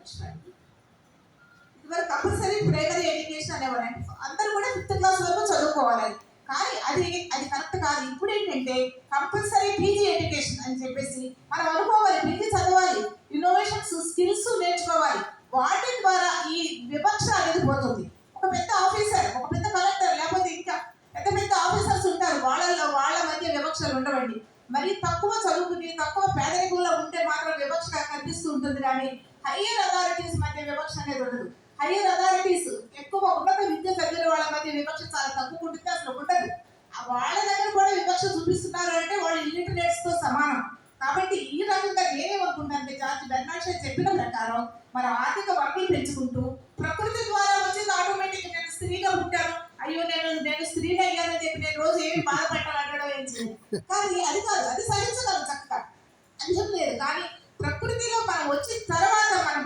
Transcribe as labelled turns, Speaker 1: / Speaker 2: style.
Speaker 1: లక్ష్మి. ఇదివరకు compulsory primary education అనేవారండి, అందరూ కూడా 5th క్లాస్ వరకు చదువుకోవాలని. కానీ అది కరెక్ట్ కాదు. ఇప్పుడు ఏంటంటే కంపల్సరీ పీజీ ఎడ్యుకేషన్ అని చెప్పేసి మనం అనుకోవాలి. పీజీ చదవాలి, ఇన్నోవేషన్స్ స్కిల్స్ నేర్చుకోవాలి. వాటి ద్వారా ఈ వివక్ష అనేది పోతుంది. ఒక పెద్ద ఆఫీసర్, ఒక పెద్ద కలెక్టర్, లేకపోతే ఇంకా పెద్ద పెద్ద ఆఫీసర్స్ ఉంటారు, వాళ్ళ మధ్య వివక్షలు ఉండవండి. మరి తక్కువ చదువుకుని తక్కువ పేదరికంలో ఉంటే మాత్రం వివక్ష కనిపిస్తూ ఉంటుంది, కానీ హయ్యర్ అథారిటీస్ మధ్య వివక్ష అనేది ఉండదు. హయ్యర్ అథారిటీస్ ఎక్కువ ఉన్నత విద్య చదివిన వాళ్ళ మధ్య వివక్ష చాలా తక్కువ ఉంటుంది, అసలు ఉండదు. వాళ్ళ దగ్గర కూడా వివక్ష చూపిస్తున్నారు అంటే వాళ్ళు ఇల్లిటరేట్స్ తో సమానం. కాబట్టి ఈ రకంగా నేనేమనుకుంటానంటే జార్జ్ బెర్నాడ్ షా చెప్పిన ప్రకారం మన ఆర్థిక వనరులు పెంచుకుంటూ, ప్రకృతి ద్వారా వచ్చేది ఆటోమేటిక్. నేను స్త్రీగా పుట్టాను, అయ్యో నేను స్త్రీని అయ్యానని చెప్పి నేను రోజు ఏమి బాధపడ్డాను ఏం చేయను. కానీ అది కాదు, అది సహించగలం చక్కగా, అది లేదు. కానీ ప్రకృతిలో మనం వచ్చిన తర్వాత మనం